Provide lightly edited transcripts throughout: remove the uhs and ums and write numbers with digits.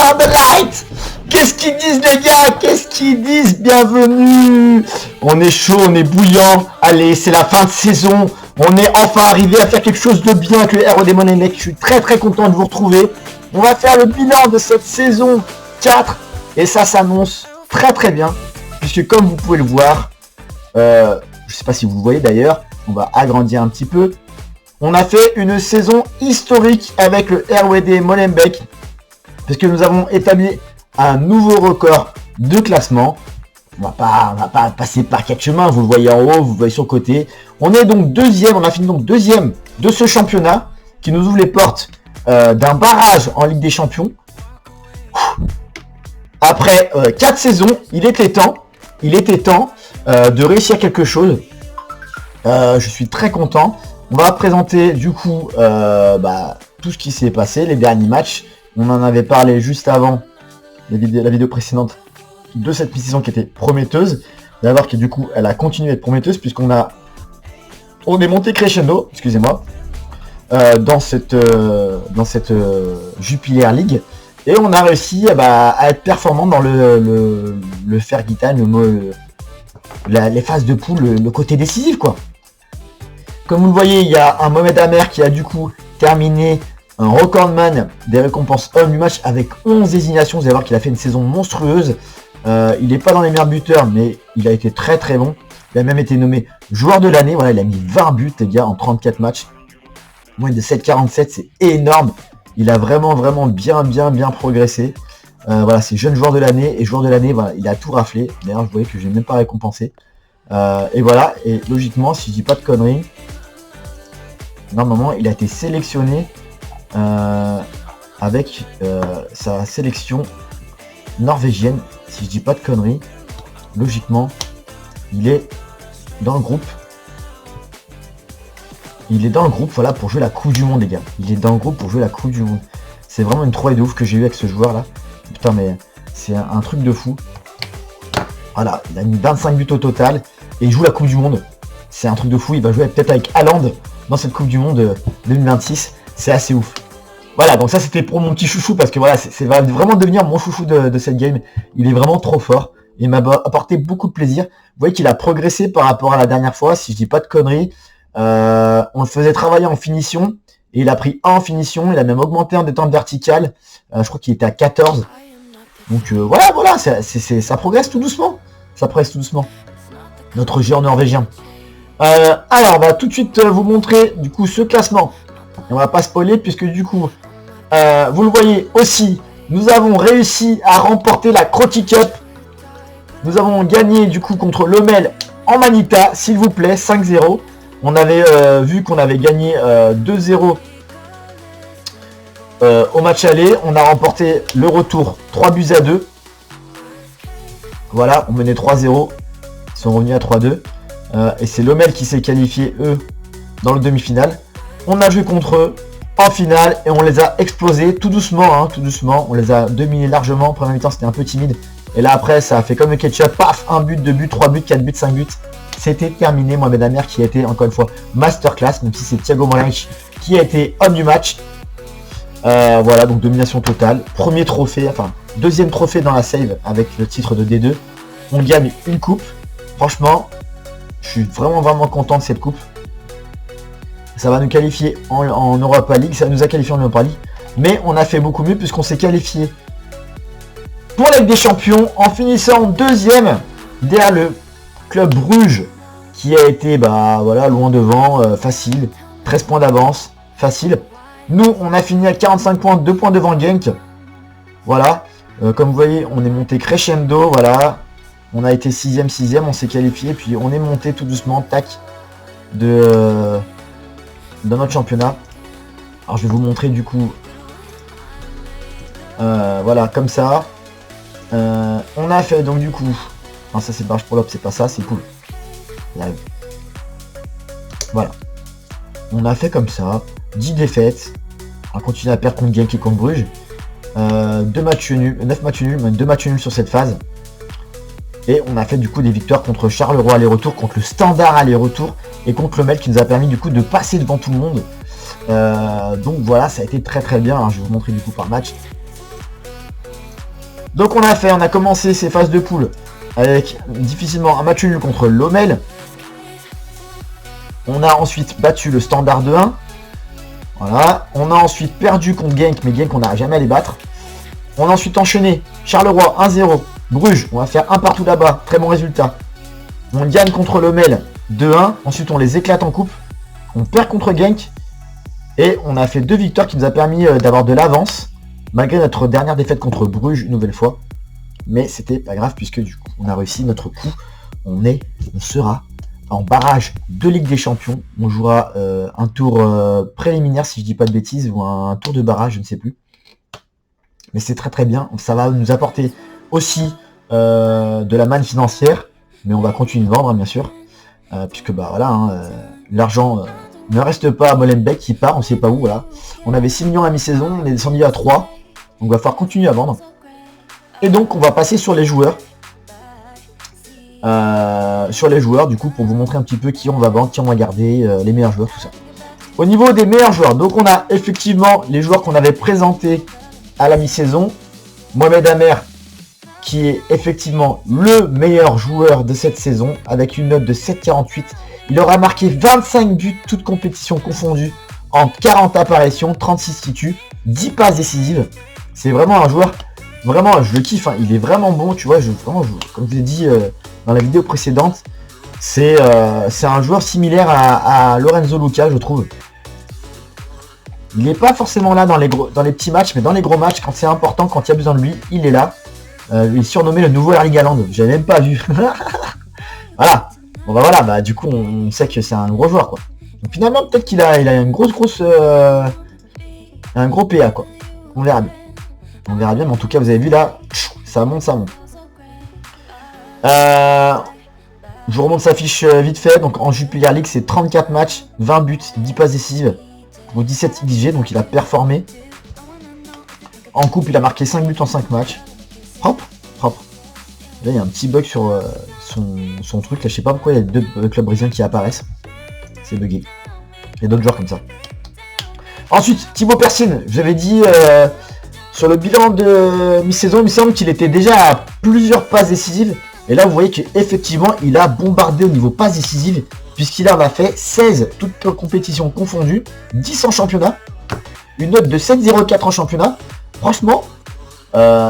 turn the light. Qu'est-ce qu'ils disent les gars? Qu'est-ce qu'ils disent? Bienvenue. On est chaud, on est bouillant. Allez, c'est la fin de saison. On est enfin arrivé à faire quelque chose de bien avec le ROD Molenbeek. Je suis très très content de vous retrouver. On va faire le bilan de cette saison 4. Et ça s'annonce très très bien. Puisque comme vous pouvez le voir, je sais pas si vous voyez d'ailleurs, on va agrandir un petit peu. On a fait une saison historique avec le RWD Molenbeek. Parce que nous avons établi un nouveau record de classement. On va pas passer par quatre chemins, vous le voyez en haut, vous le voyez sur le côté. On est donc deuxième, on a fini donc deuxième de ce championnat qui nous ouvre les portes d'un barrage en Ligue des Champions. Après 4 saisons, il était temps de réussir quelque chose. Je suis très content. On va présenter du coup tout ce qui s'est passé, les derniers matchs. On en avait parlé juste avant la vidéo précédente de cette saison qui était prometteuse. D'abord que du coup elle a continué à être prometteuse puisqu'on est monté crescendo, excusez-moi, dans cette Jupiler League et on a réussi à être performant dans le Fergie Time, les phases de poule, le côté décisif quoi. Comme vous le voyez, il y a un Mohamed Amer qui a du coup terminé un recordman des récompenses hommes du match avec 11 désignations. Vous allez voir qu'il a fait une saison monstrueuse. Il n'est pas dans les meilleurs buteurs, mais il a été très très bon. Il a même été nommé joueur de l'année. Voilà, il a mis 20 buts, les gars, en 34 matchs. Moins de 7,47, c'est énorme. Il a vraiment bien progressé. Voilà, c'est jeune joueur de l'année. Et joueur de l'année, voilà, il a tout raflé. D'ailleurs, je voyais que je n'ai même pas récompensé. Et voilà, et logiquement, si je dis pas de conneries, normalement, il a été sélectionné avec sa sélection norvégienne. Si je dis pas de conneries, logiquement, il est dans le groupe. Il est dans le groupe, voilà, pour jouer la Coupe du Monde, les gars. Il est dans le groupe pour jouer la Coupe du Monde. C'est vraiment une trouvaille de ouf que j'ai eu avec ce joueur-là. Putain, mais c'est un truc de fou. Voilà, il a mis 25 buts au total et il joue la Coupe du Monde. C'est un truc de fou. Il va jouer peut-être avec Haaland dans cette Coupe du Monde 2026. C'est assez ouf. Voilà, donc ça c'était pour mon petit chouchou parce que voilà, c'est vraiment devenir mon chouchou de cette game. Il est vraiment trop fort. Il m'a apporté beaucoup de plaisir. Vous voyez qu'il a progressé par rapport à la dernière fois, si je dis pas de conneries. On le faisait travailler en finition et il a pris 1 en finition. Il a même augmenté en détente verticale. Je crois qu'il était à 14. Donc voilà, ça progresse tout doucement. Ça progresse tout doucement. Notre géant norvégien. Alors, on va tout de suite vous montrer du coup ce classement. Et on va pas spoiler puisque du coup, vous le voyez aussi, nous avons réussi à remporter la Crotty Cup. Nous avons gagné du coup contre Lommel en Manita, s'il vous plaît, 5-0. On avait vu qu'on avait gagné 2-0 au match aller. On a remporté le retour 3-2. Voilà, on menait 3-0. Ils sont revenus à 3-2. Et c'est Lommel qui s'est qualifié, eux, dans le demi-finale. On a joué contre eux en finale et on les a explosés tout doucement, tout doucement. On les a dominés largement. Première mi-temps, c'était un peu timide. Et là, après, ça a fait comme le ketchup. Paf, 1 but, 2 buts, 3 buts, 4 buts, 5 buts. C'était terminé. Mohamed Amer qui a été, encore une fois, masterclass. Même si c'est Thiago Molenbeek qui a été homme du match. Voilà, donc domination totale. Premier trophée, enfin, deuxième trophée dans la save avec le titre de D2. On gagne une coupe. Franchement, je suis vraiment content de cette coupe. Ça va nous qualifier en Europa League. Ça nous a qualifié en Europa League. Mais on a fait beaucoup mieux puisqu'on s'est qualifié pour la Ligue des Champions en finissant deuxième derrière le club Bruges qui a été voilà, loin devant, facile. 13 points d'avance, facile. Nous, on a fini à 45 points, 2 points devant Genk. Voilà. Comme vous voyez, on est monté crescendo. Voilà. On a été 6ème, on s'est qualifié. Puis on est monté tout doucement, tac, dans notre championnat. Alors je vais vous montrer du coup. Voilà, comme ça. On a fait donc du coup. Non, ça c'est barrage pour l'op, c'est pas ça, c'est cool. Live. Voilà. On a fait comme ça. 10 défaites. On va continuer à perdre contre Genk et contre Bruges. 2 matchs nuls, 9 matchs nuls, même 2 matchs nuls sur cette phase. Et on a fait du coup des victoires contre Charleroi aller-retour, contre le Standard aller-retour et contre le Mel qui nous a permis du coup de passer devant tout le monde. Donc voilà, ça a été très bien. Alors, je vais vous montrer du coup par match. Donc on a commencé ces phases de poule avec difficilement un match nul contre Lommel. On a ensuite battu le Standard de 1. Voilà. On a ensuite perdu contre Genk, mais Genk on n'a jamais à les battre. On a ensuite enchaîné Charleroi 1-0. Bruges, on va faire un partout là-bas. Très bon résultat. On gagne contre Lommel 2-1. Ensuite on les éclate en coupe. On perd contre Genk. Et on a fait 2 victoires qui nous a permis d'avoir de l'avance. Malgré notre dernière défaite contre Bruges une nouvelle fois. Mais c'était pas grave puisque du coup on a réussi notre coup. On sera en barrage de Ligue des Champions. On jouera un tour préliminaire si je dis pas de bêtises. Ou un tour de barrage, je ne sais plus. Mais c'est très très bien. Ça va nous apporter aussi de la manne financière. Mais on va continuer de vendre hein, bien sûr. Puisque bah voilà, hein, l'argent ne reste pas à Molenbeek qui part, on sait pas où. Voilà. On avait 6 millions à mi-saison, on est descendu à 3. Donc il va falloir continuer à vendre. Et donc on va passer sur les joueurs. Du coup, pour vous montrer un petit peu qui on va vendre, qui on va garder, les meilleurs joueurs, tout ça. Au niveau des meilleurs joueurs, donc on a effectivement les joueurs qu'on avait présentés à la mi-saison. Mohamed Amer, qui est effectivement le meilleur joueur de cette saison, avec une note de 7,48. Il aura marqué 25 buts, toutes compétitions confondues, en 40 apparitions, 36 titus, 10 passes décisives. C'est vraiment un joueur, vraiment, je le kiffe, hein. Il est vraiment bon, tu vois, comme je l'ai dit dans la vidéo précédente, c'est un joueur similaire à Lorenzo Luca, je trouve. Il n'est pas forcément là dans les petits matchs, mais dans les gros matchs, quand c'est important, quand il y a besoin de lui, il est là. Il est surnommé le nouveau Erling Haaland, j'avais même pas vu. Voilà. Bon bah voilà, bah du coup on sait que c'est un gros joueur quoi. Donc finalement peut-être qu'il a une grosse un gros PA quoi. On verra bien. On verra bien, mais en tout cas vous avez vu là, ça monte. Je vous remonte sa fiche vite fait. Donc en Jupiler League c'est 34 matchs, 20 buts, 10 passes décisives pour 17 XG, donc il a performé. En coupe il a marqué 5 buts en 5 matchs. Propre. Là il y a un petit bug sur son truc, là je sais pas pourquoi il y a 2 clubs brésiliens qui apparaissent. C'est bugué. Il y a d'autres joueurs comme ça. Ensuite, Thibaut Persine, je vous avais dit sur le bilan de mi-saison, il me semble qu'il était déjà à plusieurs passes décisives. Et là vous voyez qu'effectivement il a bombardé au niveau passes décisives, puisqu'il en a fait 16, toutes compétitions confondues, 10 en championnat, une note de 7,04 en championnat. Franchement,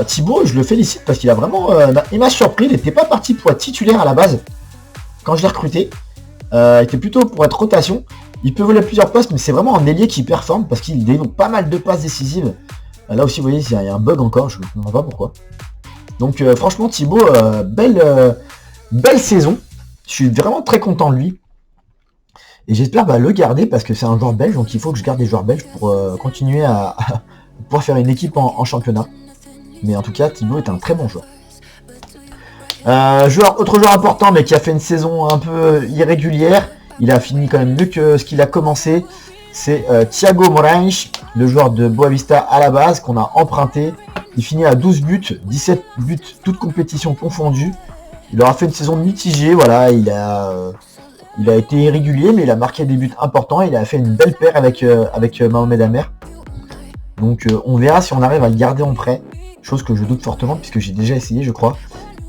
Thibaut, je le félicite parce qu'il a vraiment, il m'a surpris. Il n'était pas parti pour être titulaire à la base quand je l'ai recruté. Il était plutôt pour être rotation. Il peut voler plusieurs postes, mais c'est vraiment un ailier qui performe parce qu'il développe pas mal de passes décisives. Là aussi, vous voyez, il y a un bug encore. Je ne comprends pas pourquoi. Donc, franchement, Thibaut, belle saison. Je suis vraiment très content de lui. Et j'espère le garder parce que c'est un joueur belge. Donc, il faut que je garde des joueurs belges pour continuer à pouvoir faire une équipe en championnat. Mais en tout cas, Thibaut est un très bon joueur. Autre joueur important, mais qui a fait une saison un peu irrégulière. Il a fini quand même mieux que ce qu'il a commencé. C'est Thiago Moraes, le joueur de Boavista à la base, qu'on a emprunté. Il finit à 12 buts, 17 buts, toutes compétitions confondues. Il aura fait une saison mitigée, voilà. Il a été irrégulier, mais il a marqué des buts importants. Il a fait une belle paire avec Mohamed Amer. Donc on verra si on arrive à le garder en prêt. Chose que je doute fortement puisque j'ai déjà essayé je crois.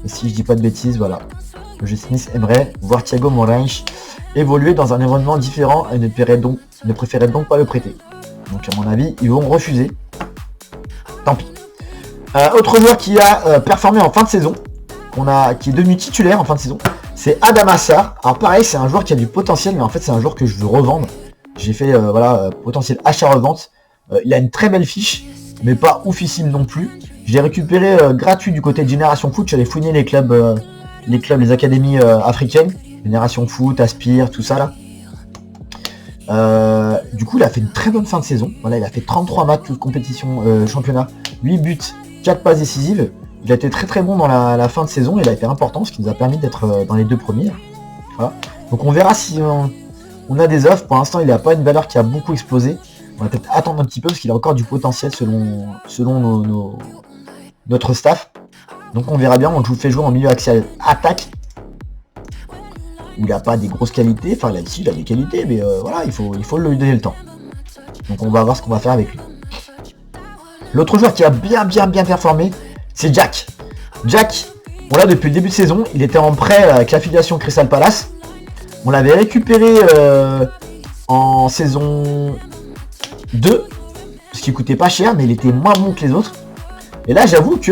Et si je dis pas de bêtises, voilà. Le Smith aimerait voir Thiago Moraes évoluer dans un environnement différent et ne préférait donc pas le prêter. Donc à mon avis, ils vont refuser. Tant pis. Autre joueur qui a performé en fin de saison, qui est devenu titulaire en fin de saison, c'est Adama Sarr. Alors pareil, c'est un joueur qui a du potentiel, mais en fait c'est un joueur que je veux revendre. J'ai fait potentiel achat-revente. Il a une très belle fiche, mais pas oufissime non plus. Je l'ai récupéré gratuit du côté de Génération Foot. J'allais fouiner les clubs, les académies africaines. Génération Foot, Aspire, tout ça là. Du coup, il a fait une très bonne fin de saison. Voilà, il a fait 33 matchs, toute compétition championnat, 8 buts, 4 passes décisives. Il a été très très bon dans la fin de saison. Il a été important, ce qui nous a permis d'être dans les 2 premiers. Voilà. Donc on verra si on a des offres. Pour l'instant, il n'a pas une valeur qui a beaucoup explosé. On va peut-être attendre un petit peu parce qu'il a encore du potentiel selon notre staff. Donc on verra bien. On je vous fais jouer en milieu axial attaque. Où il n'a pas des grosses qualités. Enfin là-dessus il a des qualités, mais voilà, il faut lui donner le temps. Donc on va voir ce qu'on va faire avec lui. L'autre joueur qui a bien performé, c'est Jack. Jack, on l'a depuis le début de saison, il était en prêt avec l'affiliation Crystal Palace. On l'avait récupéré en saison 2, parce qu'il coûtait pas cher, mais il était moins bon que les autres. Et là, j'avoue que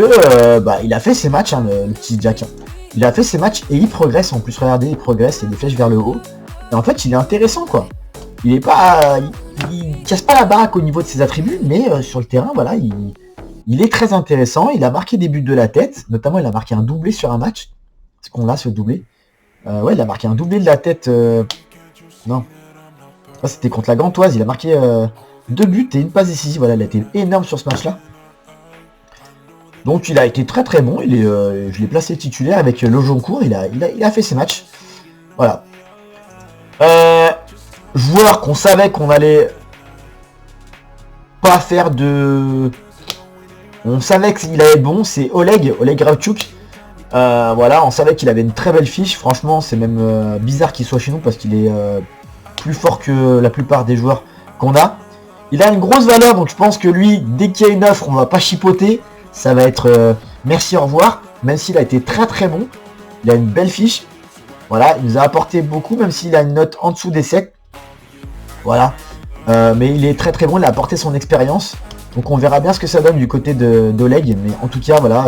il a fait ses matchs, hein, le petit Jack. Il a fait ses matchs et il progresse. En plus, regardez, il progresse, il y a des flèches vers le haut. Et en fait, il est intéressant, quoi. Il est pas, il casse pas la baraque au niveau de ses attributs, mais sur le terrain, voilà, il est très intéressant. Il a marqué des buts de la tête, notamment il a marqué un doublé sur un match. Est-ce qu'on l'a ce doublé? Ouais, il a marqué un doublé de la tête. Non, ça c'était contre la Gantoise. Il a marqué 2 buts et une passe décisive. Voilà, il a été énorme sur ce match-là. Donc il a été très très bon. Je l'ai placé titulaire avec Lojoncourt. Il a fait ses matchs. Voilà. Joueur qu'on savait qu'on allait pas faire de... On savait qu'il allait être bon, c'est Oleg Ravchuk. Voilà, on savait qu'il avait une très belle fiche. Franchement, c'est même bizarre qu'il soit chez nous parce qu'il est plus fort que la plupart des joueurs qu'on a. Il a une grosse valeur, donc je pense que lui, dès qu'il y a une offre, on va pas chipoter. Ça va être merci, au revoir. Même s'il a été très très bon. Il a une belle fiche. Voilà, il nous a apporté beaucoup, même s'il a une note en dessous des 7. Voilà. Mais il est très très bon, il a apporté son expérience. Donc on verra bien ce que ça donne du côté d'Oleg. Mais en tout cas, voilà,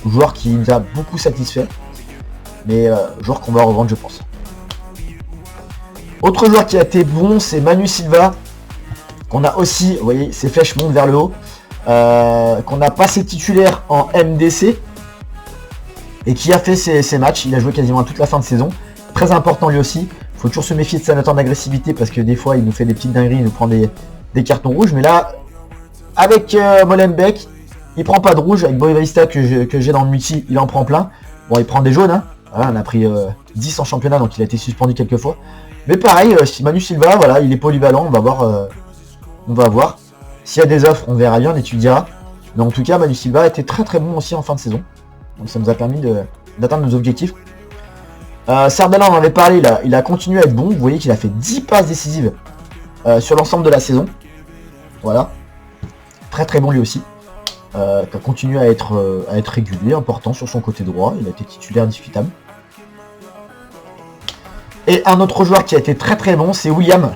joueur qui nous a beaucoup satisfait. Mais joueur qu'on va revendre, je pense. Autre joueur qui a été bon, c'est Manu Silva. Qu'on a aussi, vous voyez, ses flèches montent vers le haut. Qu'on a passé titulaire en MDC. Et qui a fait ses matchs. Il a joué quasiment à toute la fin de saison. Très important lui aussi. Il faut toujours se méfier de sa note en agressivité parce que des fois il nous fait des petites dingueries, il nous prend des cartons rouges. Mais là, avec Molenbeek, il prend pas de rouge. Avec Boavista que j'ai dans le multi, il en prend plein. Bon, il prend des jaunes. Hein. Voilà, on a pris 10 en championnat, donc il a été suspendu quelques fois. Mais pareil, Manu Silva, voilà, il est polyvalent. On va voir. S'il y a des offres, on verra bien, on étudiera. Mais en tout cas, Manu Silva a été très très bon aussi en fin de saison. Donc ça nous a permis d'atteindre nos objectifs. Sardella, on en avait parlé, il a continué à être bon. Vous voyez qu'il a fait 10 passes décisives sur l'ensemble de la saison. Voilà. Très très bon lui aussi. Qui a continué à être régulier, important sur son côté droit. Il a été titulaire indiscutable. Et un autre joueur qui a été très très bon, c'est William.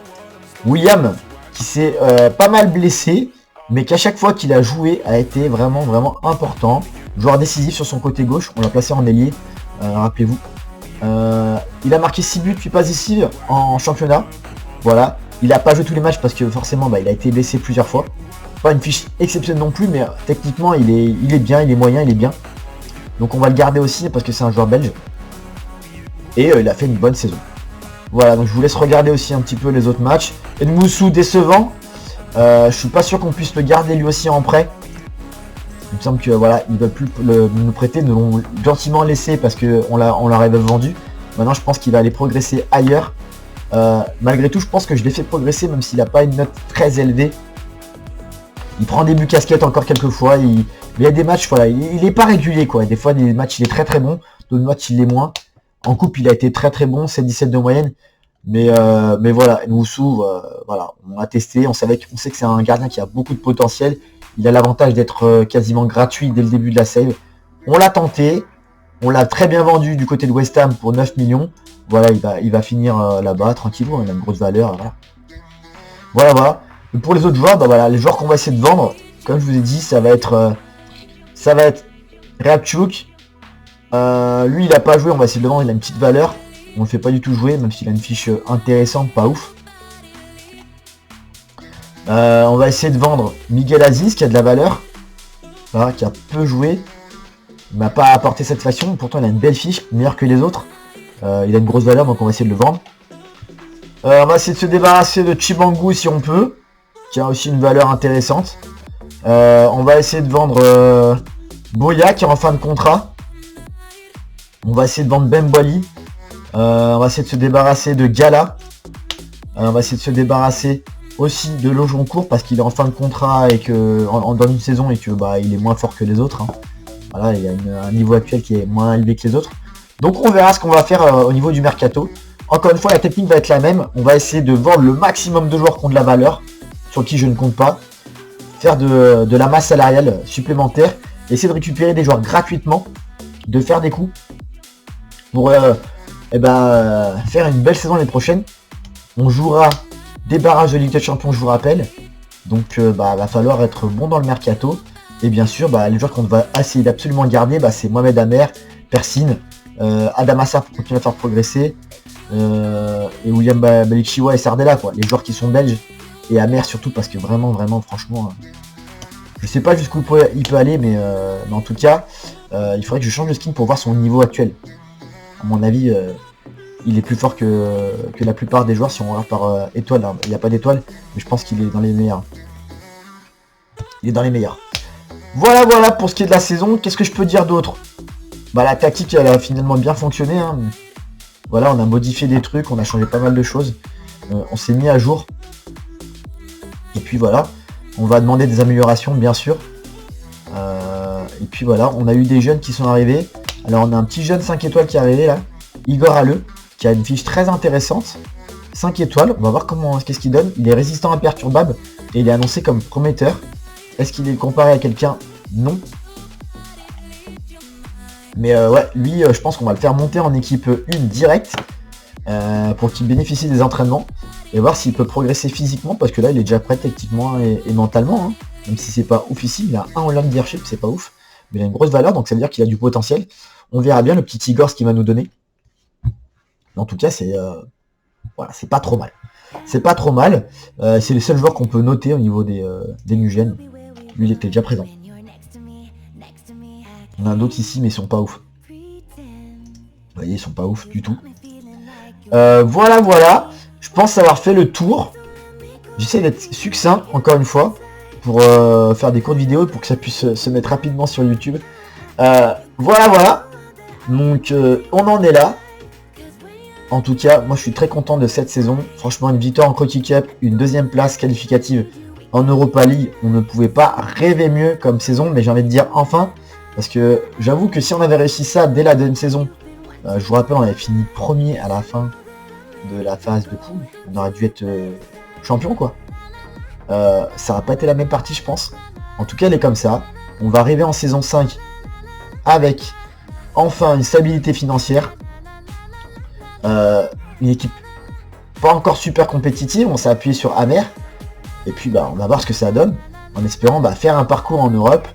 William qui s'est pas mal blessé, mais qu'à chaque fois qu'il a joué a été vraiment vraiment important. Joueur décisif sur son côté gauche, on l'a placé en ailier, rappelez-vous. Il a marqué 6 buts, 8 passes décisives en championnat. Voilà. Il n'a pas joué tous les matchs parce que forcément il a été blessé plusieurs fois. Pas une fiche exceptionnelle non plus, mais techniquement il est bien, il est moyen, il est bien. Donc on va le garder aussi parce que c'est un joueur belge. Et il a fait une bonne saison. Voilà, donc je vous laisse regarder aussi un petit peu les autres matchs. Edmoussou décevant. Je suis pas sûr qu'on puisse le garder lui aussi en prêt. Il me semble que voilà, ils veulent plus nous prêter, nous l'ont gentiment laissé parce qu'on leur avait vendu. Maintenant je pense qu'il va aller progresser ailleurs. Malgré tout, je pense que je l'ai fait progresser même s'il n'a pas une note très élevée. Il prend des buts casquettes encore quelques fois. Mais il y a des matchs, voilà, il est pas régulier quoi. Des fois des matchs il est très très bon, d'autres matchs il l'est moins. En coupe il a été très très bon, c'est 17 de moyenne. Mais voilà, Edmoussou, voilà, on a testé, on sait que c'est un gardien qui a beaucoup de potentiel. Il a l'avantage d'être quasiment gratuit dès le début de la save. On l'a tenté, on l'a très bien vendu du côté de West Ham pour 9 millions. Voilà, il va finir là-bas tranquillement, il a une grosse valeur. Voilà. Et pour les autres joueurs, voilà, les joueurs qu'on va essayer de vendre, comme je vous ai dit, ça va être Ravchuk. Lui, il a pas joué, on va essayer de le vendre, il a une petite valeur. On le fait pas du tout jouer, même s'il a une fiche intéressante, pas ouf. On va essayer de vendre Miguel Aziz, qui a de la valeur. Voilà, qui a peu joué. Il m'a pas apporté cette façon, pourtant il a une belle fiche, meilleure que les autres. Il a une grosse valeur, donc on va essayer de le vendre. On va essayer de se débarrasser de Chibangu si on peut, qui a aussi une valeur intéressante. On va essayer de vendre Boya, qui est en fin de contrat. On va essayer de vendre Bembali. On va essayer de se débarrasser de Gala. On va essayer de se débarrasser aussi de Lojoncourt parce qu'il est en fin de contrat et que dans une saison et que il est moins fort que les autres. Hein. Voilà, il y a un niveau actuel qui est moins élevé que les autres. Donc on verra ce qu'on va faire au niveau du mercato. Encore une fois, la technique va être la même. On va essayer de vendre le maximum de joueurs qui ont de la valeur, sur qui je ne compte pas. Faire de la masse salariale supplémentaire. essayer de récupérer des joueurs gratuitement, de faire des coups pour faire une belle saison l'année prochaine. On jouera des barrages de Ligue des Champions, je vous rappelle. Donc va falloir être bon dans le mercato. Et bien sûr, les joueurs qu'on va essayer d'absolument garder, c'est Mohamed Amer, Persine, Adam Assar pour continuer à faire progresser, et William Balichiwa et Sardella, quoi. Les joueurs qui sont belges, et Amer surtout, parce que vraiment, franchement, je sais pas jusqu'où il peut aller, mais en tout cas, il faudrait que je change de skin pour voir son niveau actuel. À mon avis, il est plus fort que la plupart des joueurs si on regarde par étoile. Hein. Il n'y a pas d'étoile, mais je pense qu'il est dans les meilleurs. Il est dans les meilleurs. Voilà pour ce qui est de la saison. Qu'est-ce que je peux dire d'autre? La tactique, elle a finalement bien fonctionné. Hein. Voilà, on a modifié des trucs, on a changé pas mal de choses. On s'est mis à jour. Et puis voilà, on va demander des améliorations, bien sûr. Et puis voilà, on a eu des jeunes qui sont arrivés. Alors on a un petit jeune 5 étoiles qui est arrivé là, Igor Halleux, qui a une fiche très intéressante. 5 étoiles, on va voir qu'est-ce qu'il donne. Il est résistant imperturbable et il est annoncé comme prometteur. Est-ce qu'il est comparé à quelqu'un? Non. Mais lui, je pense qu'on va le faire monter en équipe 1 direct pour qu'il bénéficie des entraînements et voir s'il peut progresser physiquement, parce que là, il est déjà prêt techniquement et mentalement. Hein. Même si c'est pas ouf ici, il a un Holland Leadership, c'est pas ouf. Mais il a une grosse valeur, donc ça veut dire qu'il a du potentiel. On verra bien le petit Igor ce qu'il va nous donner. Mais en tout cas, c'est pas trop mal. C'est pas trop mal. C'est le seul joueur qu'on peut noter au niveau des Nugènes. Lui, il était déjà présent. On a d'autres ici, mais ils sont pas ouf. Vous voyez, ils sont pas ouf du tout. Voilà. Je pense avoir fait le tour. J'essaie d'être succinct, encore une fois, pour faire des courtes vidéos, pour que ça puisse se mettre rapidement sur YouTube. Voilà. Donc, on en est là. En tout cas, moi, je suis très content de cette saison. Franchement, une victoire en Crocky Cup, une deuxième place qualificative en Europa League. On ne pouvait pas rêver mieux comme saison, mais j'ai envie de dire enfin. Parce que j'avoue que si on avait réussi ça dès la deuxième saison, je vous rappelle, on avait fini premier à la fin de la phase de poule. On aurait dû être champion, quoi. Ça n'aurait pas été la même partie, je pense. En tout cas, elle est comme ça. On va arriver en saison 5 avec enfin une stabilité financière. Une équipe pas encore super compétitive. On s'est appuyé sur Amer. Et puis, on va voir ce que ça donne. En espérant faire un parcours en Europe.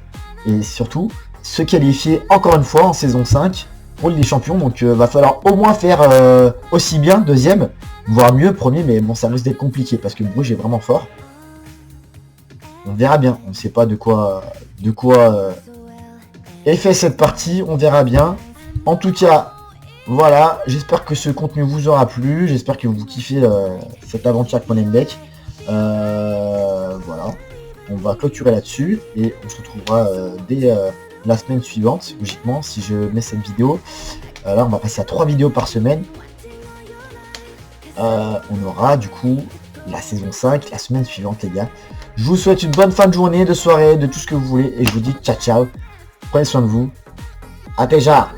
Et surtout, se qualifier encore une fois en saison 5 pour les champions. Donc, va falloir au moins faire aussi bien, deuxième, voire mieux, premier. Mais bon, ça risque d'être compliqué parce que Bruges est vraiment fort. On verra bien. On ne sait pas de quoi est fait cette partie. On verra bien. En tout cas, voilà. J'espère que ce contenu vous aura plu. J'espère que vous kiffez cette aventure avec mon deck. Voilà. On va clôturer là-dessus et on se retrouvera dès la semaine suivante, logiquement, si je mets cette vidéo. Là, on va passer à 3 vidéos par semaine. On aura du coup la saison 5 la semaine suivante, les gars. Je vous souhaite une bonne fin de journée, de soirée, de tout ce que vous voulez. Et je vous dis ciao. Prenez soin de vous. À déjà.